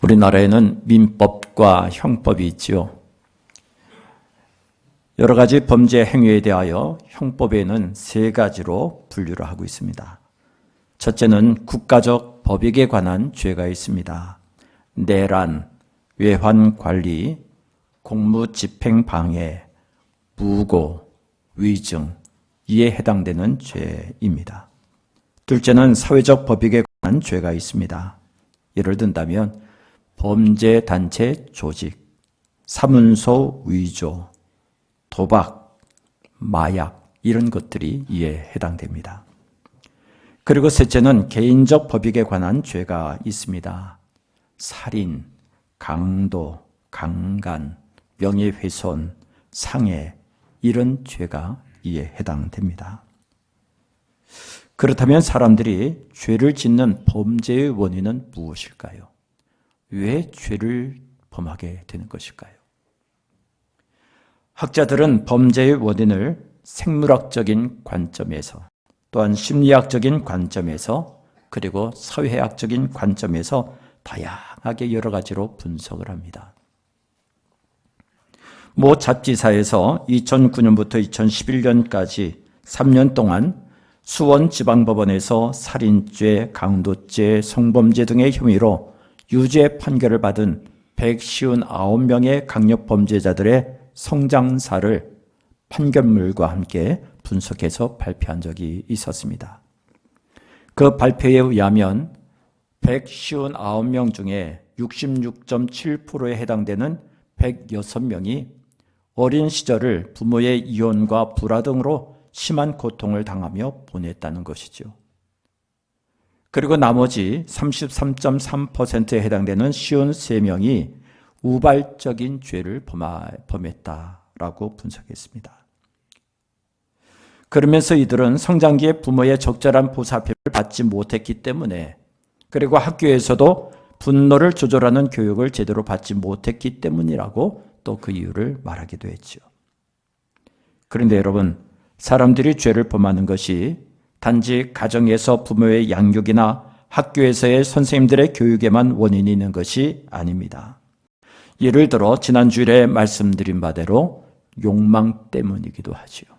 우리나라에는 민법과 형법이 있지요. 여러 가지 범죄 행위에 대하여 형법에는 세 가지로 분류를 하고 있습니다. 첫째는 국가적 법익에 관한 죄가 있습니다. 내란, 외환관리, 공무집행방해, 무고, 위증, 이에 해당되는 죄입니다. 둘째는 사회적 법익에 관한 죄가 있습니다. 예를 든다면 범죄단체 조직, 사문서 위조, 도박, 마약 이런 것들이 이에 해당됩니다. 그리고 셋째는 개인적 법익에 관한 죄가 있습니다. 살인, 강도, 강간, 명예훼손, 상해 이런 죄가 이에 해당됩니다. 그렇다면 사람들이 죄를 짓는 범죄의 원인은 무엇일까요? 왜 죄를 범하게 되는 것일까요? 학자들은 범죄의 원인을 생물학적인 관점에서 또한 심리학적인 관점에서 그리고 사회학적인 관점에서 다양하게 여러 가지로 분석을 합니다. 모 잡지사에서 2009년부터 2011년까지 3년 동안 수원지방법원에서 살인죄, 강도죄, 성범죄 등의 혐의로 유죄 판결을 받은 159명의 강력범죄자들의 성장사를 판결문과 함께 분석해서 발표한 적이 있었습니다. 그 발표에 의하면 159명 중에 66.7%에 해당되는 106명이 어린 시절을 부모의 이혼과 불화 등으로 심한 고통을 당하며 보냈다는 것이죠. 그리고 나머지 33.3%에 해당되는 53명이 우발적인 죄를 범했다라고 분석했습니다. 그러면서 이들은 성장기에 부모의 적절한 보살핌을 받지 못했기 때문에 그리고 학교에서도 분노를 조절하는 교육을 제대로 받지 못했기 때문이라고 또 그 이유를 말하기도 했죠. 그런데 여러분, 사람들이 죄를 범하는 것이 단지 가정에서 부모의 양육이나 학교에서의 선생님들의 교육에만 원인이 있는 것이 아닙니다. 예를 들어 지난주일에 말씀드린 바대로 욕망 때문이기도 하지요.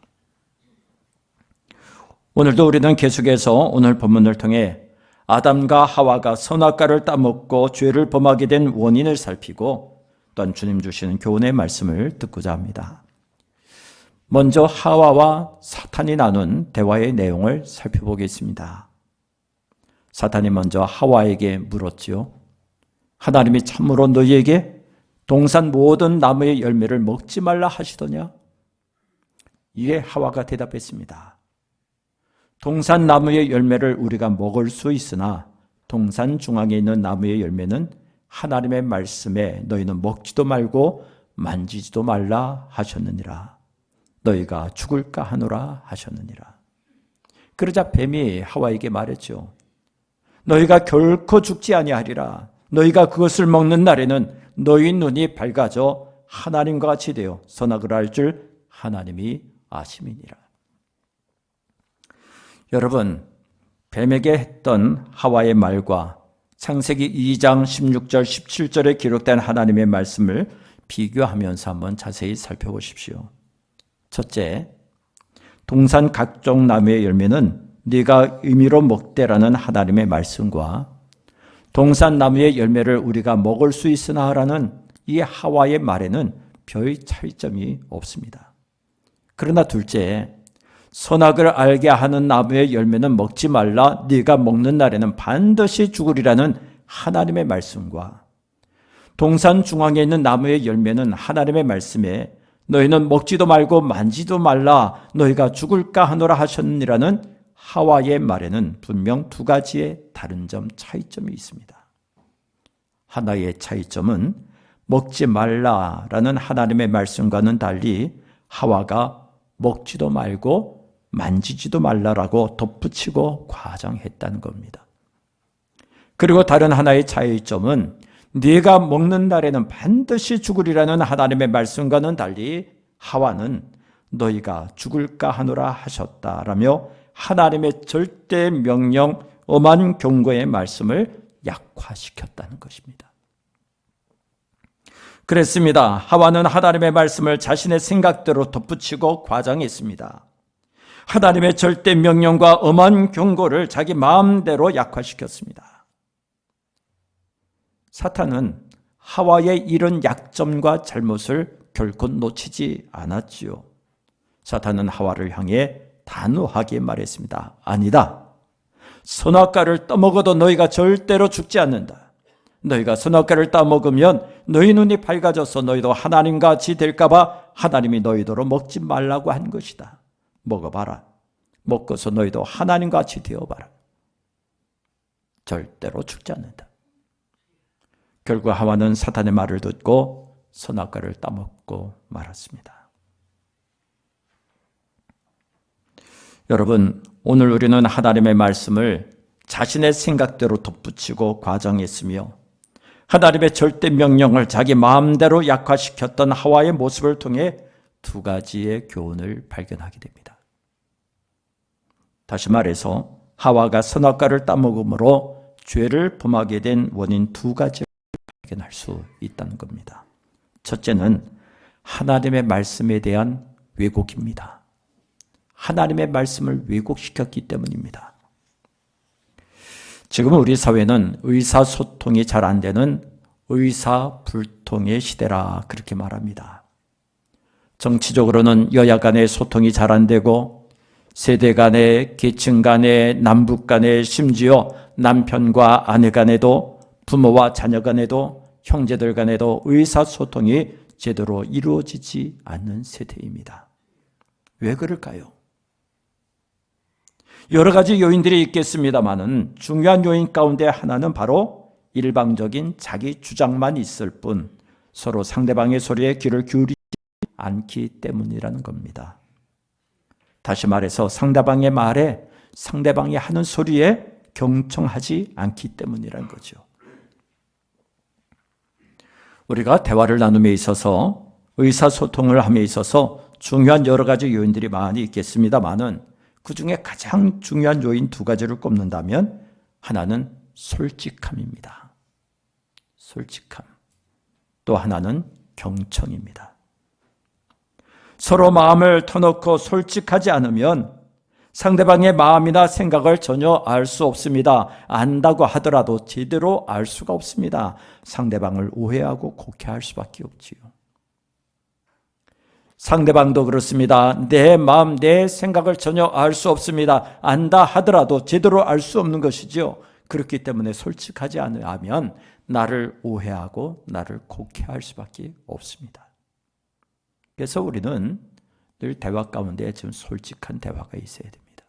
오늘도 우리는 계속해서 오늘 본문을 통해 아담과 하와가 선악과를 따먹고 죄를 범하게 된 원인을 살피고 또한 주님 주시는 교훈의 말씀을 듣고자 합니다. 먼저 하와와 사탄이 나눈 대화의 내용을 살펴보겠습니다. 사탄이 먼저 하와에게 물었지요. 하나님이 참으로 너희에게 동산 모든 나무의 열매를 먹지 말라 하시더냐? 이에 하와가 대답했습니다. 동산 나무의 열매를 우리가 먹을 수 있으나 동산 중앙에 있는 나무의 열매는 하나님의 말씀에 너희는 먹지도 말고 만지지도 말라 하셨느니라. 너희가 죽을까 하노라 하셨느니라. 그러자 뱀이 하와에게 말했죠. 너희가 결코 죽지 아니하리라. 너희가 그것을 먹는 날에는 너희 눈이 밝아져 하나님과 같이 되어 선악을 알 줄 하나님이 아심이니라. 여러분, 뱀에게 했던 하와의 말과 창세기 2장 16절 17절에 기록된 하나님의 말씀을 비교하면서 한번 자세히 살펴보십시오. 첫째, 동산 각종 나무의 열매는 네가 의미로 먹되라는 하나님의 말씀과 동산 나무의 열매를 우리가 먹을 수 있으나라는 이 하와의 말에는 별 차이점이 없습니다. 그러나 둘째, 선악을 알게 하는 나무의 열매는 먹지 말라. 네가 먹는 날에는 반드시 죽으리라는 하나님의 말씀과 동산 중앙에 있는 나무의 열매는 하나님의 말씀에 너희는 먹지도 말고 만지도 말라. 너희가 죽을까 하노라 하셨느니라는 하와의 말에는 분명 두 가지의 다른 점 차이점이 있습니다. 하나의 차이점은 먹지 말라라는 하나님의 말씀과는 달리 하와가 먹지도 말고 만지지도 말라라고 덧붙이고 과장했다는 겁니다. 그리고 다른 하나의 차이점은 네가 먹는 날에는 반드시 죽으리라는 하나님의 말씀과는 달리 하와는 너희가 죽을까 하노라 하셨다라며 하나님의 절대 명령, 엄한 경고의 말씀을 약화시켰다는 것입니다. 그랬습니다. 하와는 하나님의 말씀을 자신의 생각대로 덧붙이고 과장했습니다. 하나님의 절대 명령과 엄한 경고를 자기 마음대로 약화시켰습니다. 사탄은 하와의 이런 약점과 잘못을 결코 놓치지 않았지요. 사탄은 하와를 향해 단호하게 말했습니다. 아니다. 선악과를 따먹어도 너희가 절대로 죽지 않는다. 너희가 선악과를 따먹으면 너희 눈이 밝아져서 너희도 하나님같이 될까 봐 하나님이 너희더러 먹지 말라고 한 것이다. 먹어봐라. 먹고서 너희도 하나님같이 되어봐라. 절대로 죽지 않는다. 결국 하와는 사탄의 말을 듣고 선악과를 따먹고 말았습니다. 여러분, 오늘 우리는 하나님의 말씀을 자신의 생각대로 덧붙이고 과장했으며 하나님의 절대 명령을 자기 마음대로 약화시켰던 하와의 모습을 통해 두 가지의 교훈을 발견하게 됩니다. 다시 말해서 하와가 선악과를 따먹음으로 죄를 범하게 된 원인 두 가지를 발견할 수 있다는 겁니다. 첫째는 하나님의 말씀에 대한 왜곡입니다. 하나님의 말씀을 왜곡시켰기 때문입니다. 지금 우리 사회는 의사소통이 잘 안 되는 의사불통의 시대라 그렇게 말합니다. 정치적으로는 여야 간의 소통이 잘 안 되고 세대 간의, 계층 간의, 남북 간의, 심지어 남편과 아내 간에도, 부모와 자녀 간에도, 형제들 간에도 의사소통이 제대로 이루어지지 않는 세대입니다. 왜 그럴까요? 여러 가지 요인들이 있겠습니다만은 중요한 요인 가운데 하나는 바로 일방적인 자기 주장만 있을 뿐 서로 상대방의 소리에 귀를 기울이지 않기 때문이라는 겁니다. 다시 말해서 상대방의 말에, 상대방이 하는 소리에 경청하지 않기 때문이라는 거죠. 우리가 대화를 나눔에 있어서, 의사소통을 함에 있어서 중요한 여러 가지 요인들이 많이 있겠습니다만은 그 중에 가장 중요한 요인 두 가지를 꼽는다면 하나는 솔직함입니다. 솔직함. 또 하나는 경청입니다. 서로 마음을 터놓고 솔직하지 않으면 상대방의 마음이나 생각을 전혀 알 수 없습니다. 안다고 하더라도 제대로 알 수가 없습니다. 상대방을 오해하고 곡해할 수밖에 없지요. 상대방도 그렇습니다. 내 마음, 내 생각을 전혀 알 수 없습니다. 안다 하더라도 제대로 알 수 없는 것이죠. 그렇기 때문에 솔직하지 않으면 나를 오해하고 나를 곡해할 수밖에 없습니다. 그래서 우리는 늘 대화 가운데 좀 솔직한 대화가 있어야 됩니다.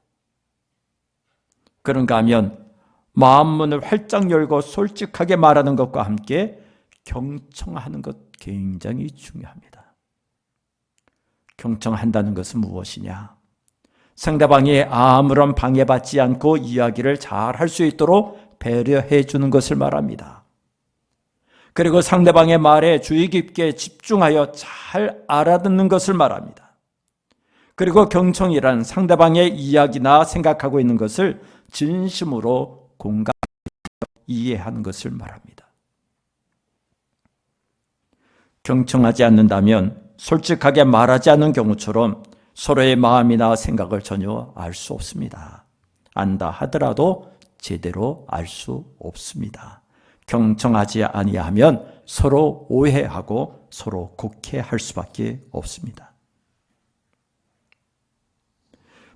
그런가 하면 마음문을 활짝 열고 솔직하게 말하는 것과 함께 경청하는 것 굉장히 중요합니다. 경청한다는 것은 무엇이냐? 상대방이 아무런 방해받지 않고 이야기를 잘 할 수 있도록 배려해 주는 것을 말합니다. 그리고 상대방의 말에 주의 깊게 집중하여 잘 알아듣는 것을 말합니다. 그리고 경청이란 상대방의 이야기나 생각하고 있는 것을 진심으로 공감하고 이해하는 것을 말합니다. 경청하지 않는다면 솔직하게 말하지 않는 경우처럼 서로의 마음이나 생각을 전혀 알 수 없습니다. 안다 하더라도 제대로 알 수 없습니다. 경청하지 아니하면 서로 오해하고 서로 곡해할 수밖에 없습니다.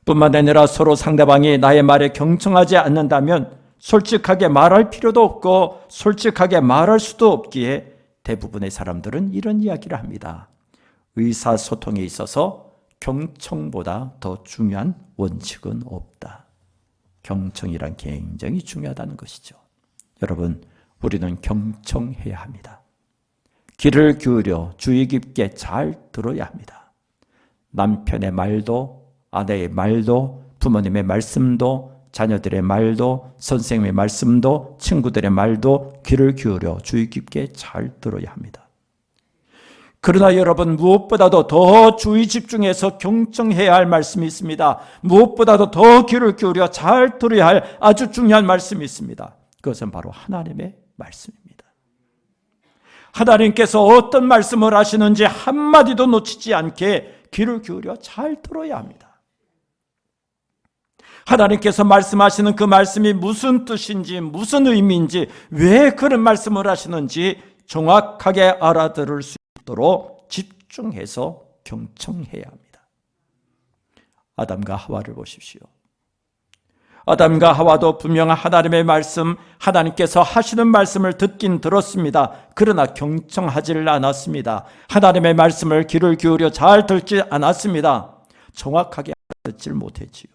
뿐만 아니라 서로 상대방이 나의 말에 경청하지 않는다면 솔직하게 말할 필요도 없고 솔직하게 말할 수도 없기에 대부분의 사람들은 이런 이야기를 합니다. 의사소통에 있어서 경청보다 더 중요한 원칙은 없다. 경청이란 굉장히 중요하다는 것이죠. 여러분, 우리는 경청해야 합니다. 귀를 기울여 주의 깊게 잘 들어야 합니다. 남편의 말도, 아내의 말도, 부모님의 말씀도, 자녀들의 말도, 선생님의 말씀도, 친구들의 말도 귀를 기울여 주의 깊게 잘 들어야 합니다. 그러나 여러분, 무엇보다도 더 주의 집중해서 경청해야 할 말씀이 있습니다. 무엇보다도 더 귀를 기울여 잘 들어야 할 아주 중요한 말씀이 있습니다. 그것은 바로 하나님의 말씀입니다. 하나님께서 어떤 말씀을 하시는지 한마디도 놓치지 않게 귀를 기울여 잘 들어야 합니다. 하나님께서 말씀하시는 그 말씀이 무슨 뜻인지, 무슨 의미인지, 왜 그런 말씀을 하시는지 정확하게 알아들을 수 있도록 집중해서 경청해야 합니다. 아담과 하와를 보십시오. 아담과 하와도 분명 하나님의 말씀, 하나님께서 하시는 말씀을 듣긴 들었습니다. 그러나 경청하지를 않았습니다. 하나님의 말씀을 귀를 기울여 잘 듣지 않았습니다. 정확하게 알아듣질 못했지요.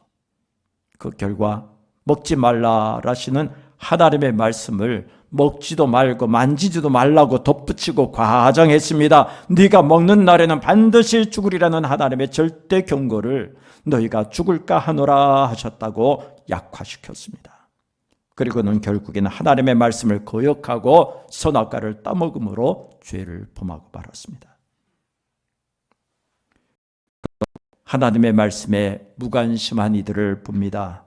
그 결과 먹지 말라라시는 하나님의 말씀을 먹지도 말고 만지지도 말라고 덧붙이고 과장했습니다. 네가 먹는 날에는 반드시 죽으리라는 하나님의 절대 경고를 너희가 죽을까 하노라 하셨다고 약화시켰습니다. 그리고는 결국에는 하나님의 말씀을 거역하고 선악과를 따먹음으로 죄를 범하고 말았습니다. 하나님의 말씀에 무관심한 이들을 봅니다.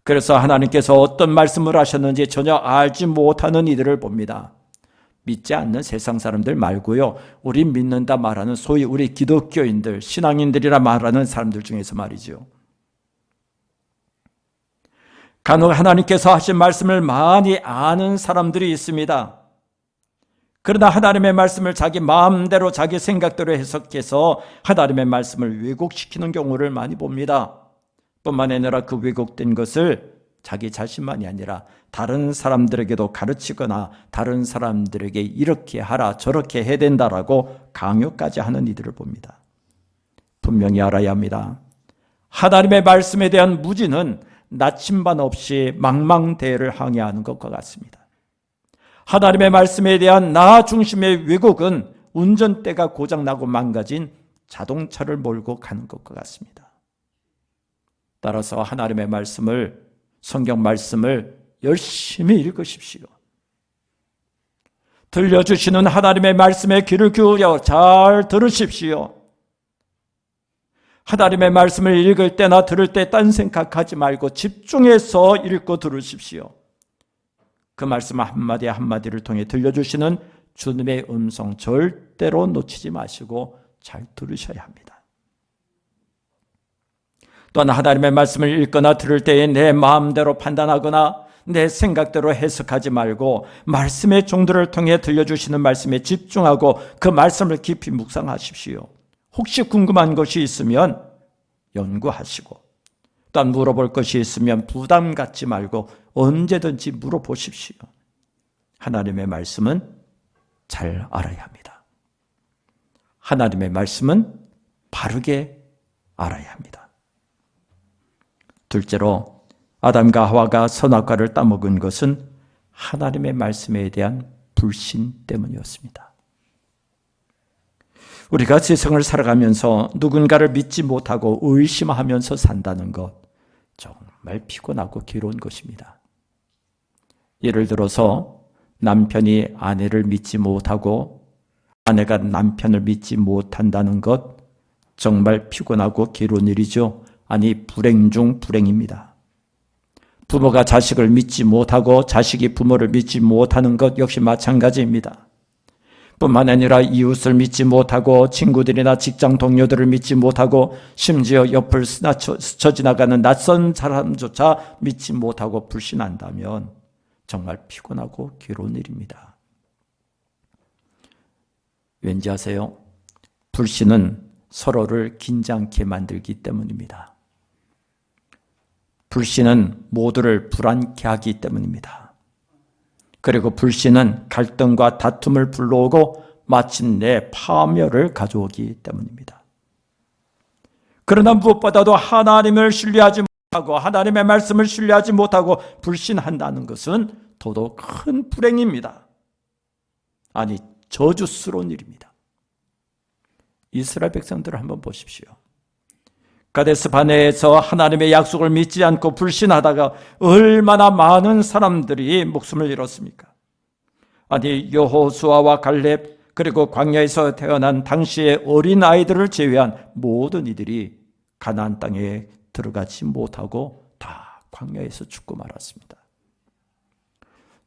그래서 하나님께서 어떤 말씀을 하셨는지 전혀 알지 못하는 이들을 봅니다. 믿지 않는 세상 사람들 말고요. 우리 믿는다 말하는 소위 우리 기독교인들, 신앙인들이라 말하는 사람들 중에서 말이죠. 간혹 하나님께서 하신 말씀을 많이 아는 사람들이 있습니다. 그러나 하나님의 말씀을 자기 마음대로 자기 생각대로 해석해서 하나님의 말씀을 왜곡시키는 경우를 많이 봅니다. 뿐만 아니라 그 왜곡된 것을 자기 자신만이 아니라 다른 사람들에게도 가르치거나 다른 사람들에게 이렇게 하라 저렇게 해야 된다라고 강요까지 하는 이들을 봅니다. 분명히 알아야 합니다. 하나님의 말씀에 대한 무지는 나침반 없이 망망대해를 항해하는 것과 같습니다. 하나님의 말씀에 대한 나 중심의 왜곡은 운전대가 고장나고 망가진 자동차를 몰고 가는 것과 같습니다. 따라서 하나님의 말씀을, 성경 말씀을 열심히 읽으십시오. 들려주시는 하나님의 말씀에 귀를 기울여 잘 들으십시오. 하나님의 말씀을 읽을 때나 들을 때 딴 생각하지 말고 집중해서 읽고 들으십시오. 그 말씀 한마디 한마디를 통해 들려주시는 주님의 음성 절대로 놓치지 마시고 잘 들으셔야 합니다. 또한 하나님의 말씀을 읽거나 들을 때에 내 마음대로 판단하거나 내 생각대로 해석하지 말고 말씀의 종들을 통해 들려주시는 말씀에 집중하고 그 말씀을 깊이 묵상하십시오. 혹시 궁금한 것이 있으면 연구하시고 또한 물어볼 것이 있으면 부담 갖지 말고 언제든지 물어보십시오. 하나님의 말씀은 잘 알아야 합니다. 하나님의 말씀은 바르게 알아야 합니다. 둘째로 아담과 하와가 선악과를 따먹은 것은 하나님의 말씀에 대한 불신 때문이었습니다. 우리가 세상을 살아가면서 누군가를 믿지 못하고 의심하면서 산다는 것 정말 피곤하고 괴로운 것입니다. 예를 들어서 남편이 아내를 믿지 못하고 아내가 남편을 믿지 못한다는 것 정말 피곤하고 괴로운 일이죠. 아니 불행 중 불행입니다. 부모가 자식을 믿지 못하고 자식이 부모를 믿지 못하는 것 역시 마찬가지입니다. 뿐만 아니라 이웃을 믿지 못하고 친구들이나 직장 동료들을 믿지 못하고 심지어 옆을 스쳐 지나가는 낯선 사람조차 믿지 못하고 불신한다면 정말 피곤하고 괴로운 일입니다. 왠지 아세요? 불신은 서로를 긴장케 만들기 때문입니다. 불신은 모두를 불안케 하기 때문입니다. 그리고 불신은 갈등과 다툼을 불러오고 마침내 파멸을 가져오기 때문입니다. 그러나 무엇보다도 하나님을 신뢰하지 못하고 하나님의 말씀을 신뢰하지 못하고 불신한다는 것은 더더욱 큰 불행입니다. 아니 저주스러운 일입니다. 이스라엘 백성들을 한번 보십시오. 가데스 바네에서 하나님의 약속을 믿지 않고 불신하다가 얼마나 많은 사람들이 목숨을 잃었습니까? 아니 여호수아와 갈렙 그리고 광야에서 태어난 당시의 어린 아이들을 제외한 모든 이들이 가나안 땅에 들어가지 못하고 다 광야에서 죽고 말았습니다.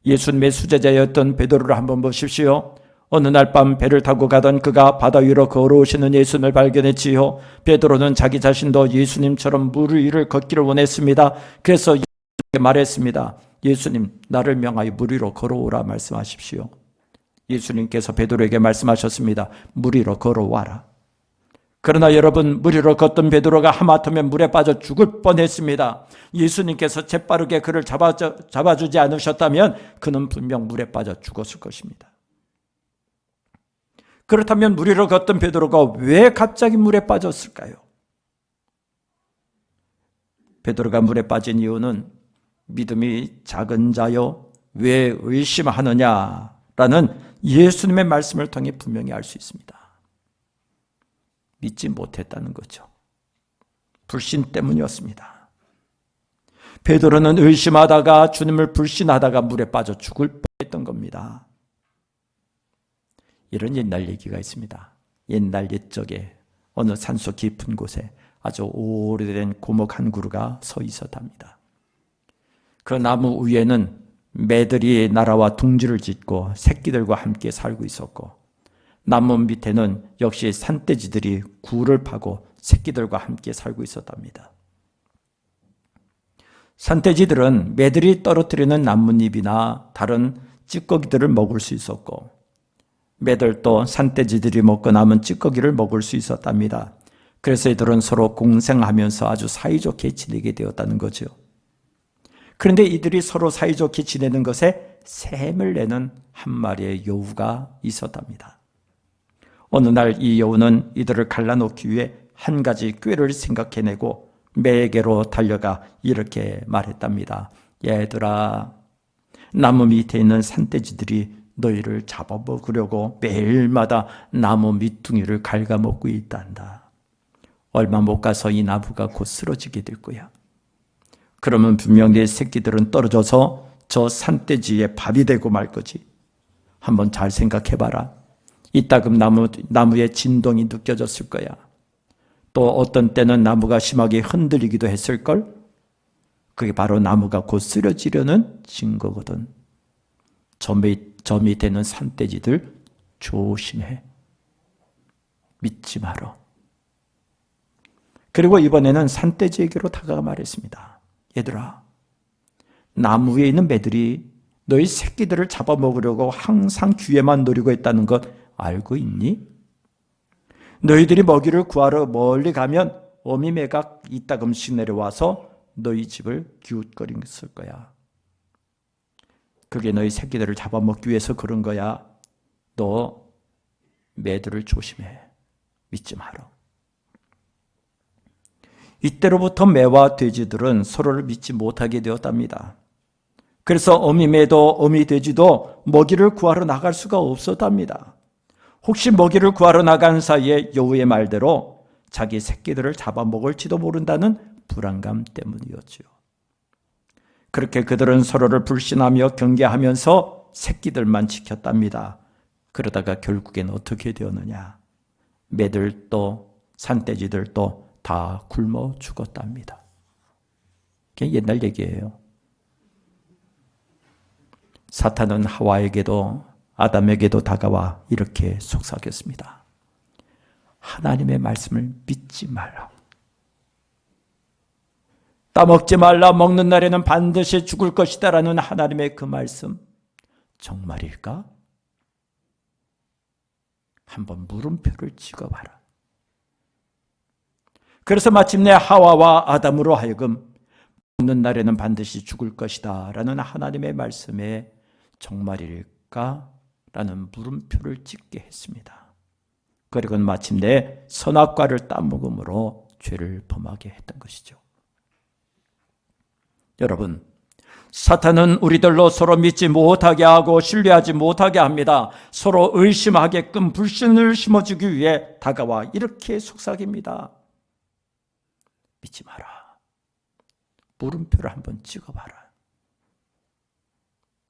예수님의 수제자였던 베드로를 한번 보십시오. 어느 날 밤 배를 타고 가던 그가 바다 위로 걸어오시는 예수님을 발견했지요. 베드로는 자기 자신도 예수님처럼 물 위를 걷기를 원했습니다. 그래서 예수님께 말했습니다. 예수님, 나를 명하여 물 위로 걸어오라 말씀하십시오. 예수님께서 베드로에게 말씀하셨습니다. 물 위로 걸어와라. 그러나 여러분, 물 위로 걷던 베드로가 하마터면 물에 빠져 죽을 뻔했습니다. 예수님께서 재빠르게 그를 잡아주지 않으셨다면 그는 분명 물에 빠져 죽었을 것입니다. 그렇다면 물 위로 걷던 베드로가 왜 갑자기 물에 빠졌을까요? 베드로가 물에 빠진 이유는 믿음이 작은 자여 왜 의심하느냐라는 예수님의 말씀을 통해 분명히 알 수 있습니다. 믿지 못했다는 거죠. 불신 때문이었습니다. 베드로는 의심하다가 주님을 불신하다가 물에 빠져 죽을 뻔했던 겁니다. 이런 옛날 얘기가 있습니다. 옛날 옛적에 어느 산속 깊은 곳에 아주 오래된 고목 한 그루가 서 있었답니다. 그 나무 위에는 매들이 날아와 둥지를 짓고 새끼들과 함께 살고 있었고, 나무 밑에는 역시 산돼지들이 굴을 파고 새끼들과 함께 살고 있었답니다. 산돼지들은 매들이 떨어뜨리는 나뭇잎이나 다른 찌꺼기들을 먹을 수 있었고, 매들도 산돼지들이 먹고 남은 찌꺼기를 먹을 수 있었답니다. 그래서 이들은 서로 공생하면서 아주 사이좋게 지내게 되었다는 거죠. 그런데 이들이 서로 사이좋게 지내는 것에 샘을 내는 한 마리의 여우가 있었답니다. 어느 날 이 여우는 이들을 갈라놓기 위해 한 가지 꾀를 생각해내고 매에게로 달려가 이렇게 말했답니다. 얘들아, 나무 밑에 있는 산돼지들이 너희를 잡아먹으려고 매일마다 나무 밑둥이를 갉아먹고 있단다. 얼마 못 가서 이 나무가 곧 쓰러지게 될 거야. 그러면 분명 내 새끼들은 떨어져서 저 산돼지의 밥이 되고 말 거지. 한번 잘 생각해봐라. 이따금 나무의 진동이 느껴졌을 거야. 또 어떤 때는 나무가 심하게 흔들리기도 했을걸? 그게 바로 나무가 곧 쓰러지려는 증거거든. 저 밑에 있는 산돼지들 조심해. 믿지 마라. 그리고 이번에는 산돼지에게로 다가가 말했습니다. 얘들아, 나무 위에 있는 매들이 너희 새끼들을 잡아먹으려고 항상 기회만 노리고 있다는 것 알고 있니? 너희들이 먹이를 구하러 멀리 가면 어미매가 이따금씩 내려와서 너희 집을 기웃거렸을 거야. 그게 너희 새끼들을 잡아먹기 위해서 그런 거야. 너 매들을 조심해. 믿지 마라. 이때로부터 매와 돼지들은 서로를 믿지 못하게 되었답니다. 그래서 어미매도 어미돼지도 먹이를 구하러 나갈 수가 없었답니다. 혹시 먹이를 구하러 나간 사이에 여우의 말대로 자기 새끼들을 잡아먹을지도 모른다는 불안감 때문이었죠. 그렇게 그들은 서로를 불신하며 경계하면서 새끼들만 지켰답니다. 그러다가 결국엔 어떻게 되었느냐? 매들도 산돼지들도 다 굶어 죽었답니다. 그게 옛날 얘기예요. 사탄은 하와에게도 아담에게도 다가와 이렇게 속삭였습니다. 하나님의 말씀을 믿지 말라. 따먹지 말라. 먹는 날에는 반드시 죽을 것이다 라는 하나님의 그 말씀 정말일까? 한번 물음표를 찍어봐라. 그래서 마침내 하와와 아담으로 하여금 먹는 날에는 반드시 죽을 것이다 라는 하나님의 말씀에 정말일까? 라는 물음표를 찍게 했습니다. 그리고 마침내 선악과를 따먹음으로 죄를 범하게 했던 것이죠. 여러분, 사탄은 우리들로 서로 믿지 못하게 하고 신뢰하지 못하게 합니다. 서로 의심하게끔 불신을 심어주기 위해 다가와 이렇게 속삭입니다. 믿지 마라. 물음표를 한번 찍어봐라.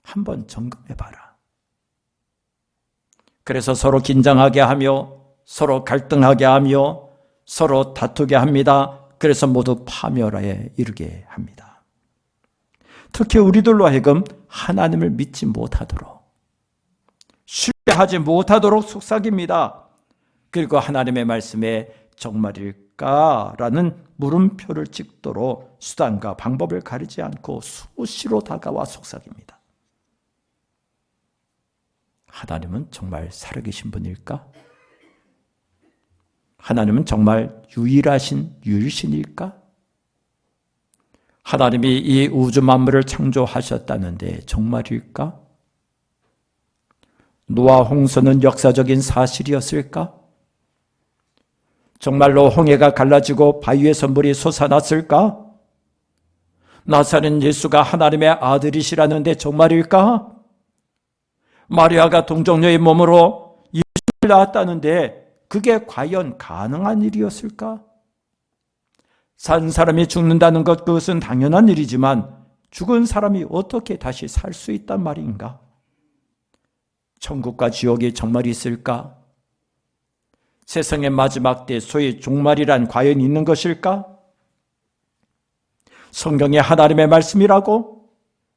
한번 점검해봐라. 그래서 서로 긴장하게 하며 서로 갈등하게 하며 서로 다투게 합니다. 그래서 모두 파멸에 이르게 합니다. 특히 우리들로 하여금 하나님을 믿지 못하도록 신뢰하지 못하도록 속삭입니다. 그리고 하나님의 말씀에 정말일까라는 물음표를 찍도록 수단과 방법을 가리지 않고 수시로 다가와 속삭입니다. 하나님은 정말 살아계신 분일까? 하나님은 정말 유일하신 유일신일까? 하나님이 이 우주 만물을 창조하셨다는데 정말일까? 노아 홍수는 역사적인 사실이었을까? 정말로 홍해가 갈라지고 바위에서 물이 솟아났을까? 나사렛 예수가 하나님의 아들이시라는데 정말일까? 마리아가 동정녀의 몸으로 예수를 낳았다는데 그게 과연 가능한 일이었을까? 산 사람이 죽는다는 것, 그것은 당연한 일이지만 죽은 사람이 어떻게 다시 살 수 있단 말인가? 천국과 지옥이 정말 있을까? 세상의 마지막 때 소위 종말이란 과연 있는 것일까? 성경에 하나님의 말씀이라고,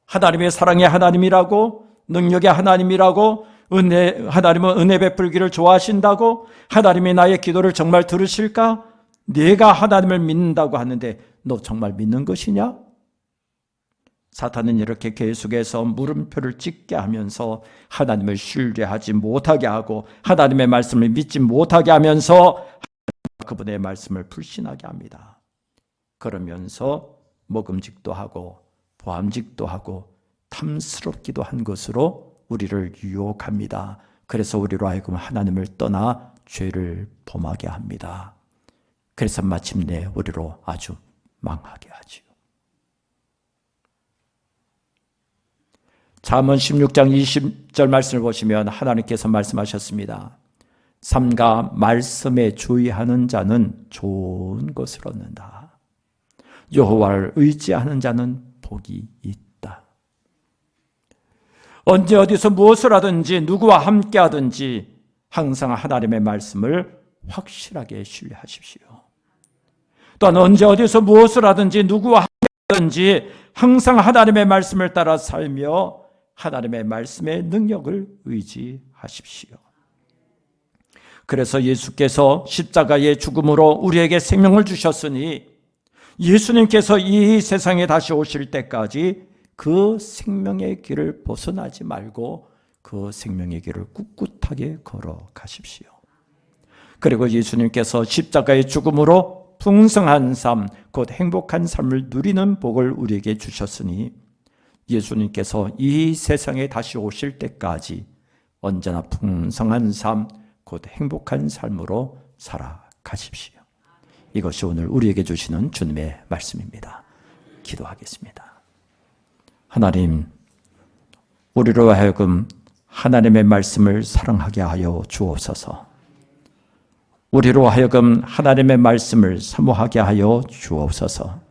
하나님의 사랑의 하나님이라고, 능력의 하나님이라고, 하나님은 은혜 베풀기를 좋아하신다고, 하나님이 나의 기도를 정말 들으실까? 내가 하나님을 믿는다고 하는데 너 정말 믿는 것이냐? 사탄은 이렇게 계속해서 물음표를 찍게 하면서 하나님을 신뢰하지 못하게 하고 하나님의 말씀을 믿지 못하게 하면서 그분의 말씀을 불신하게 합니다. 그러면서 먹음직도 하고 보암직도 하고 탐스럽기도 한 것으로 우리를 유혹합니다. 그래서 우리로 하여금 하나님을 떠나 죄를 범하게 합니다. 그래서 마침내 우리로 아주 망하게 하지요. 잠언 16장 20절 말씀을 보시면 하나님께서 말씀하셨습니다. 삼가 말씀에 주의하는 자는 좋은 것을 얻는다. 여호와를 의지하는 자는 복이 있다. 언제 어디서 무엇을 하든지 누구와 함께 하든지 항상 하나님의 말씀을 확실하게 신뢰하십시오. 또한 언제 어디서 무엇을 하든지 누구와 함께 하든지 항상 하나님의 말씀을 따라 살며 하나님의 말씀의 능력을 의지하십시오. 그래서 예수께서 십자가의 죽음으로 우리에게 생명을 주셨으니 예수님께서 이 세상에 다시 오실 때까지 그 생명의 길을 벗어나지 말고 그 생명의 길을 꿋꿋하게 걸어가십시오. 그리고 예수님께서 십자가의 죽음으로 풍성한 삶, 곧 행복한 삶을 누리는 복을 우리에게 주셨으니 예수님께서 이 세상에 다시 오실 때까지 언제나 풍성한 삶, 곧 행복한 삶으로 살아가십시오. 이것이 오늘 우리에게 주시는 주님의 말씀입니다. 기도하겠습니다. 하나님, 우리로 하여금 하나님의 말씀을 사랑하게 하여 주옵소서. 우리로 하여금 하나님의 말씀을 사모하게 하여 주옵소서.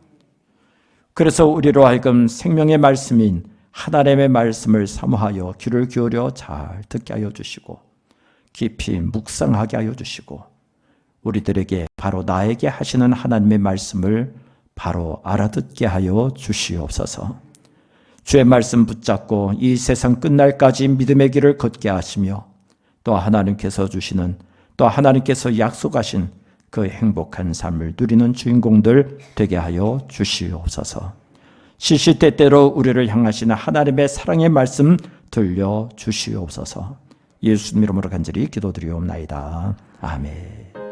그래서 우리로 하여금 생명의 말씀인 하나님의 말씀을 사모하여 귀를 기울여 잘 듣게 하여 주시고 깊이 묵상하게 하여 주시고 우리들에게 바로 나에게 하시는 하나님의 말씀을 바로 알아듣게 하여 주시옵소서. 주의 말씀 붙잡고 이 세상 끝날까지 믿음의 길을 걷게 하시며 또 하나님께서 주시는 또 하나님께서 약속하신 그 행복한 삶을 누리는 주인공들 되게 하여 주시옵소서. 시시때때로 우리를 향하시는 하나님의 사랑의 말씀 들려 주시옵소서. 예수님 이름으로 간절히 기도드리옵나이다. 아멘.